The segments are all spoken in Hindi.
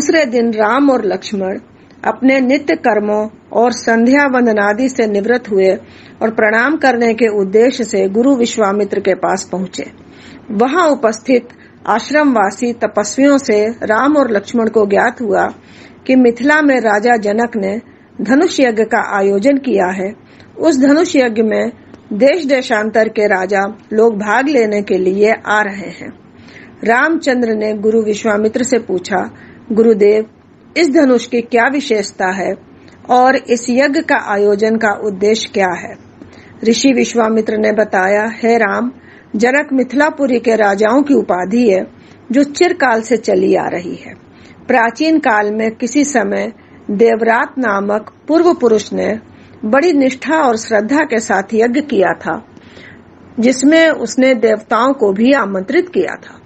दूसरे दिन राम और लक्ष्मण अपने नित्य कर्मों और संध्या वंदनादि से निवृत्त हुए और प्रणाम करने के उद्देश्य से गुरु विश्वामित्र के पास पहुंचे। वहां उपस्थित आश्रमवासी तपस्वियों से राम और लक्ष्मण को ज्ञात हुआ कि मिथिला में राजा जनक ने धनुष यज्ञ का आयोजन किया है। उस धनुष यज्ञ में देश देशांतर के राजा लोग भाग लेने के लिए आ रहे हैं। रामचंद्र ने गुरु विश्वामित्र से पूछा, गुरुदेव, इस धनुष की क्या विशेषता है और इस यज्ञ का आयोजन का उद्देश्य क्या है? ऋषि विश्वामित्र ने बताया, हे राम, जनक मिथिलापुरी के राजाओं की उपाधि है जो चिरकाल से चली आ रही है। प्राचीन काल में किसी समय देवरात नामक पूर्व पुरुष ने बड़ी निष्ठा और श्रद्धा के साथ यज्ञ किया था, जिसमें उसने देवताओं को भी आमंत्रित किया था।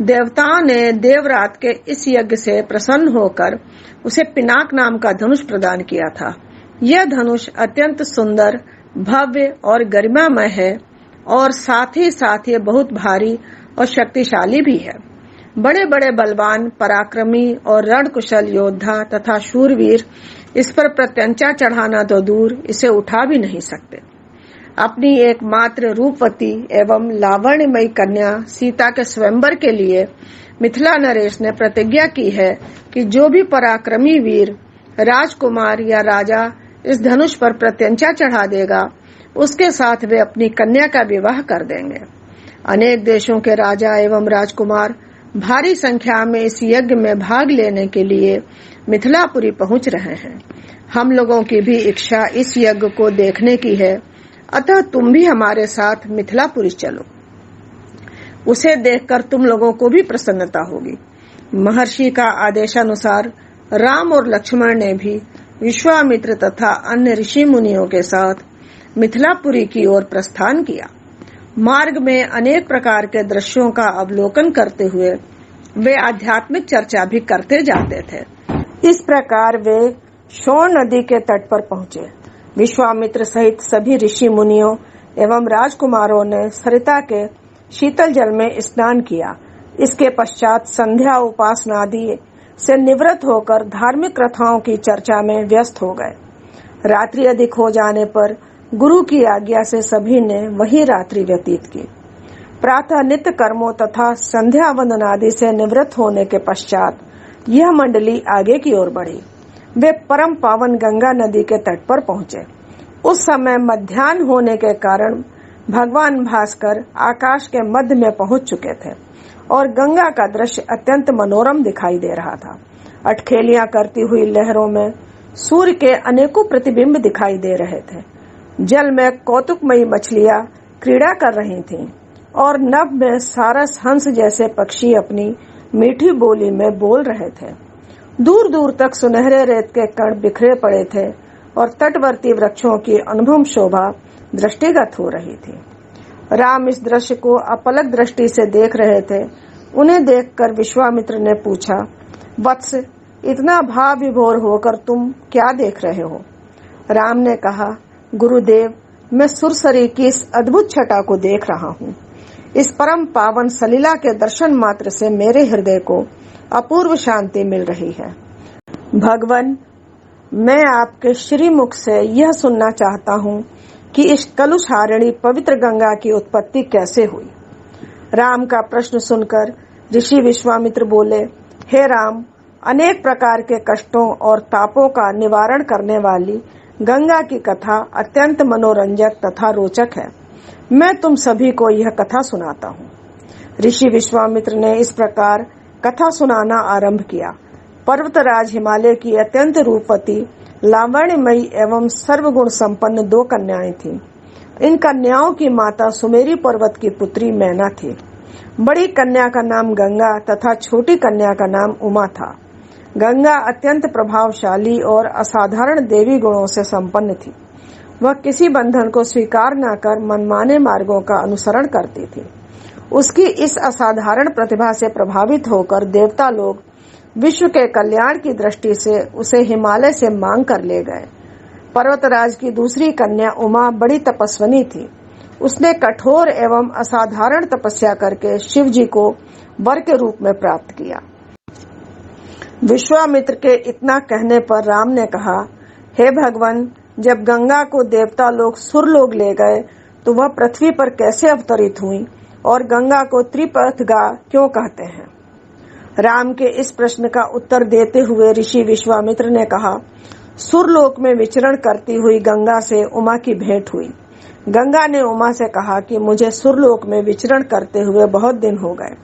देवताओं ने देवरात के इस यज्ञ से प्रसन्न होकर उसे पिनाक नाम का धनुष प्रदान किया था। यह धनुष अत्यंत सुंदर, भव्य और गरिमामय है और साथ ही बहुत भारी और शक्तिशाली भी है। बड़े बड़े बलवान, पराक्रमी और रणकुशल योद्धा तथा शूरवीर इस पर प्रत्यंचा चढ़ाना तो दूर, इसे उठा भी नहीं सकते। अपनी एकमात्र रूपवती एवं लावण्यमयी कन्या सीता के स्वयंवर के लिए मिथिला नरेश ने प्रतिज्ञा की है कि जो भी पराक्रमी वीर, राजकुमार या राजा इस धनुष पर प्रत्यंचा चढ़ा देगा, उसके साथ वे अपनी कन्या का विवाह कर देंगे। अनेक देशों के राजा एवं राजकुमार भारी संख्या में इस यज्ञ में भाग लेने के लिए मिथिलापुरी पहुंच रहे हैं। हम लोगों की भी इच्छा इस यज्ञ को देखने की है, अतः तुम भी हमारे साथ मिथिलापुरी चलो। उसे देखकर तुम लोगों को भी प्रसन्नता होगी। महर्षि का आदेशानुसार राम और लक्ष्मण ने भी विश्वामित्र तथा अन्य ऋषि मुनियों के साथ मिथिलापुरी की ओर प्रस्थान किया। मार्ग में अनेक प्रकार के दृश्यों का अवलोकन करते हुए वे आध्यात्मिक चर्चा भी करते जाते थे। इस प्रकार वे शोण नदी के तट पर पहुंचे। विश्वामित्र सहित सभी ऋषि मुनियों एवं राजकुमारों ने सरिता के शीतल जल में स्नान किया। इसके पश्चात संध्या उपासना आदि से निवृत्त होकर धार्मिक कथाओं की चर्चा में व्यस्त हो गए। रात्रि अधिक हो जाने पर गुरु की आज्ञा से सभी ने वही रात्रि व्यतीत की। प्रातः नित्य कर्मों तथा संध्या वंदन आदि से निवृत्त होने के पश्चात यह मंडली आगे की ओर बढ़ी। वे परम पावन गंगा नदी के तट पर पहुंचे। उस समय मध्याह्न होने के कारण भगवान भास्कर आकाश के मध्य में पहुंच चुके थे और गंगा का दृश्य अत्यंत मनोरम दिखाई दे रहा था। अटखेलियां करती हुई लहरों में सूर्य के अनेकों प्रतिबिंब दिखाई दे रहे थे। जल में कौतुकमयी मछलियां क्रीड़ा कर रही थीं और नभ में सारस हंस जैसे पक्षी अपनी मीठी बोली में बोल रहे थे। दूर दूर तक सुनहरे रेत के कण बिखरे पड़े थे और तटवर्ती वृक्षों की अनुभव शोभा दृष्टिगत हो रही थी। राम इस दृश्य को अपलक दृष्टि से देख रहे थे। उन्हें देखकर विश्वामित्र ने पूछा, वत्स, इतना भाव विभोर होकर तुम क्या देख रहे हो? राम ने कहा, गुरुदेव, मैं सुरसरी की इस अद्भुत छटा को देख रहा हूँ। इस परम पावन सलीला के दर्शन मात्र से मेरे हृदय को अपूर्व शांति मिल रही है। भगवान, मैं आपके श्रीमुख से यह सुनना चाहता हूँ कि इस कलुषहारिणी पवित्र गंगा की उत्पत्ति कैसे हुई। राम का प्रश्न सुनकर ऋषि विश्वामित्र बोले, हे राम, अनेक प्रकार के कष्टों और तापों का निवारण करने वाली गंगा की कथा अत्यंत मनोरंजक तथा रोचक है। मैं तुम सभी को यह कथा सुनाता हूँ। ऋषि विश्वामित्र ने इस प्रकार कथा सुनाना आरंभ किया। पर्वतराज हिमालय की अत्यंत रूपवती, लावण्यमयी एवं सर्वगुण संपन्न दो कन्याएं थीं। इन कन्याओं की माता सुमेरी पर्वत की पुत्री मैना थी। बड़ी कन्या का नाम गंगा तथा छोटी कन्या का नाम उमा था। गंगा अत्यंत प्रभावशाली और असाधारण देवी गुणों से संपन्न थी। वह किसी बंधन को स्वीकार न कर मनमाने मार्गों का अनुसरण करती थी। उसकी इस असाधारण प्रतिभा से प्रभावित होकर देवता लोग विश्व के कल्याण की दृष्टि से उसे हिमालय से मांग कर ले गए। पर्वतराज की दूसरी कन्या उमा बड़ी तपस्विनी थी। उसने कठोर एवं असाधारण तपस्या करके शिव जी को वर के रूप में प्राप्त किया। विश्वामित्र के इतना कहने पर राम ने कहा, हे भगवान, जब गंगा को देवता लोग सुरलोक ले गए तो वह पृथ्वी पर कैसे अवतरित हुई और गंगा को त्रिपथगा क्यों कहते हैं? राम के इस प्रश्न का उत्तर देते हुए ऋषि विश्वामित्र ने कहा, सुरलोक में विचरण करती हुई गंगा से उमा की भेंट हुई। गंगा ने उमा से कहा कि मुझे सुरलोक में विचरण करते हुए बहुत दिन हो गए।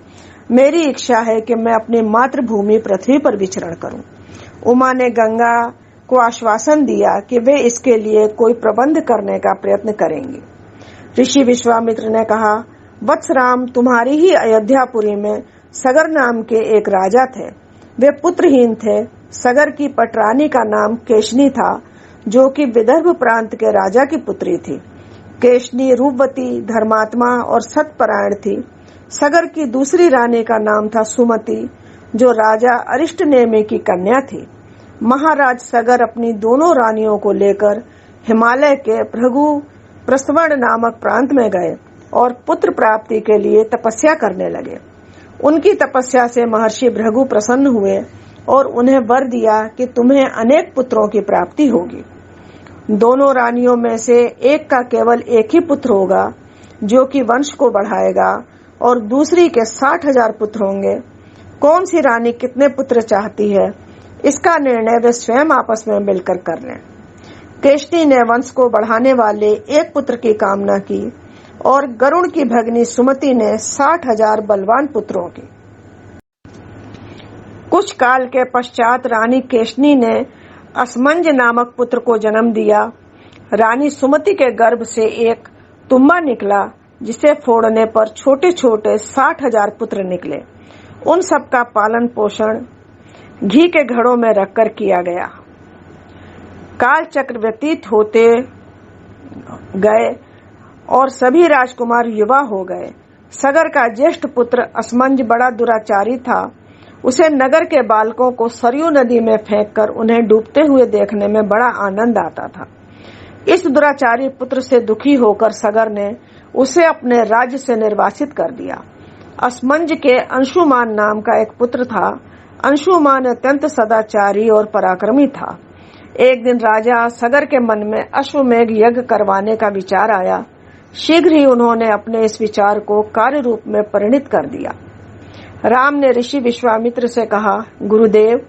मेरी इच्छा है कि मैं अपनी मातृभूमि पृथ्वी पर विचरण करूं। उमा ने गंगा को आश्वासन दिया कि वे इसके लिए कोई प्रबंध करने का प्रयत्न करेंगी। ऋषि विश्वामित्र ने कहा, वत्स राम, तुम्हारी ही अयोध्यापुरी में सगर नाम के एक राजा थे। वे पुत्रहीन थे। सगर की पटरानी का नाम केशनी था, जो कि विदर्भ प्रांत के राजा की पुत्री थी। केशनी रूपवती, धर्मात्मा और सत्परायण थी। सगर की दूसरी रानी का नाम था सुमति, जो राजा अरिष्टनेमि की कन्या थी। महाराज सगर अपनी दोनों रानियों को लेकर हिमालय के भृगु प्रस्वर्ण नामक प्रांत में गए और पुत्र प्राप्ति के लिए तपस्या करने लगे। उनकी तपस्या से महर्षि भृगु प्रसन्न हुए और उन्हें वर दिया कि तुम्हें अनेक पुत्रों की प्राप्ति होगी। दोनों रानियों में से एक का केवल एक ही पुत्र होगा, जो कि वंश को बढ़ाएगा, और दूसरी के 60,000 पुत्र होंगे। कौन सी रानी कितने पुत्र चाहती है, इसका निर्णय वे स्वयं आपस में मिलकर कर लें। केशनी ने वंश को बढ़ाने वाले एक पुत्र की कामना की और गरुण की भगनी सुमति ने 60,000 बलवान पुत्रों की। कुछ काल के पश्चात रानी केशनी ने असमंज नामक पुत्र को जन्म दिया। रानी सुमति के गर्भ से एक तुम्बा निकला, जिसे फोड़ने पर छोटे छोटे 60,000 पुत्र निकले। उन सब का पालन पोषण घी के घड़ों में रखकर किया गया। काल चक्र व्यतीत होते गए और सभी राजकुमार युवा हो गए। सगर का ज्येष्ठ पुत्र असमंज बड़ा दुराचारी था। उसे नगर के बालकों को सरयू नदी में फेंककर उन्हें डूबते हुए देखने में बड़ा आनंद आता था। इस दुराचारी पुत्र से दुखी होकर सगर ने उसे अपने राज्य से निर्वासित कर दिया। असमंज के अंशुमान नाम का एक पुत्र था। अंशुमान अत्यंत सदाचारी और पराक्रमी था। एक दिन राजा सगर के मन में अश्वमेघ यज्ञ करवाने का विचार आया। शीघ्र ही उन्होंने अपने इस विचार को कार्य रूप में परिणित कर दिया। राम ने ऋषि विश्वामित्र से कहा, गुरुदेव,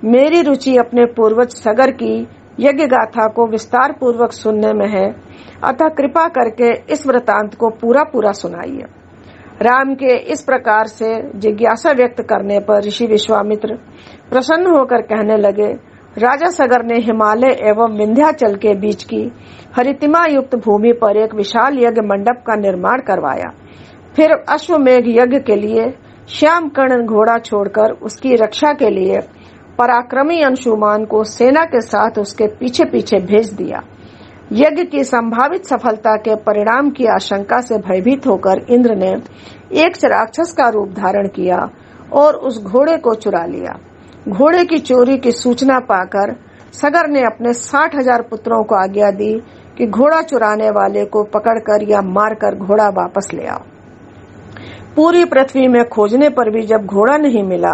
मेरी रुचि अपने पूर्वज सगर की यज्ञ गाथा को विस्तार पूर्वक सुनने में है, अतः कृपा करके इस वृतांत को पूरा पूरा सुनाइए। राम के इस प्रकार से जिज्ञासा व्यक्त करने पर ऋषि विश्वामित्र प्रसन्न होकर कहने लगे, राजा सगर ने हिमालय एवं विंध्याचल के बीच की हरितिमा युक्त भूमि पर एक विशाल यज्ञ मंडप का निर्माण करवाया। फिर अश्वमेघ यज्ञ के लिए श्याम कर्ण घोड़ा छोड़कर उसकी रक्षा के लिए पराक्रमी अंशुमान को सेना के साथ उसके पीछे पीछे भेज दिया। यज्ञ की संभावित सफलता के परिणाम की आशंका से भयभीत होकर इंद्र ने एक राक्षस का रूप धारण किया और उस घोड़े को चुरा लिया। घोड़े की चोरी की सूचना पाकर सगर ने अपने 60,000 पुत्रों को आज्ञा दी कि घोड़ा चुराने वाले को पकड़कर या मारकर घोड़ा वापस ले आओ। पूरी पृथ्वी में खोजने पर भी जब घोड़ा नहीं मिला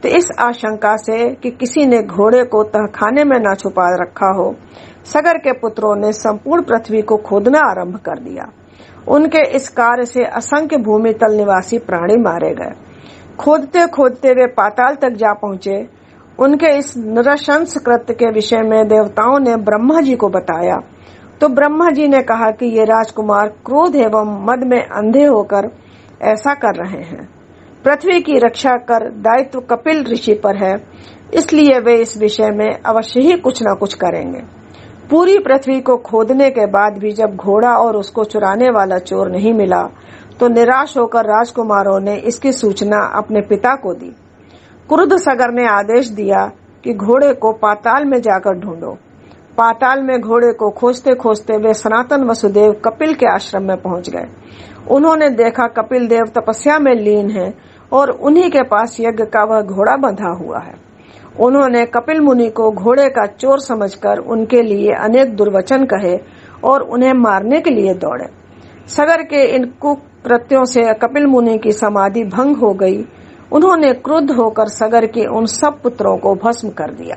तो इस आशंका से कि किसी ने घोड़े को तहखाने में न छुपा रखा हो, सगर के पुत्रों ने संपूर्ण पृथ्वी को खोदना आरंभ कर दिया। उनके इस कार्य से असंख्य भूमि तल निवासी प्राणी मारे गए। खोदते खोदते वे पाताल तक जा पहुंचे। उनके इस नृशंस कृत्य के विषय में देवताओं ने ब्रह्मा जी को बताया तो ब्रह्मा जी ने कहा कि ये राजकुमार क्रोध एवं मद में अंधे होकर ऐसा कर रहे हैं। पृथ्वी की रक्षा कर दायित्व कपिल ऋषि पर है, इसलिए वे इस विषय में अवश्य ही कुछ न कुछ करेंगे। पूरी पृथ्वी को खोदने के बाद भी जब घोड़ा और उसको चुराने वाला चोर नहीं मिला तो निराश होकर राजकुमारों ने इसकी सूचना अपने पिता को दी। क्रुद्ध सगर ने आदेश दिया कि घोड़े को पाताल में जाकर ढूंढो। पाताल में घोड़े को खोजते खोजते वे सनातन वसुदेव कपिल के आश्रम में पहुंच गए। उन्होंने देखा कपिल देव तपस्या में लीन हैं और उन्हीं के पास यज्ञ का वह घोड़ा बंधा हुआ है। उन्होंने कपिल मुनि को घोड़े का चोर समझकर उनके लिए अनेक दुर्वचन कहे और उन्हें मारने के लिए दौड़े। सगर के इन कुकृत्यों से कपिल मुनि की समाधि भंग हो गई उन्होंने क्रुद्ध होकर सगर के उन सब पुत्रों को भस्म कर दिया।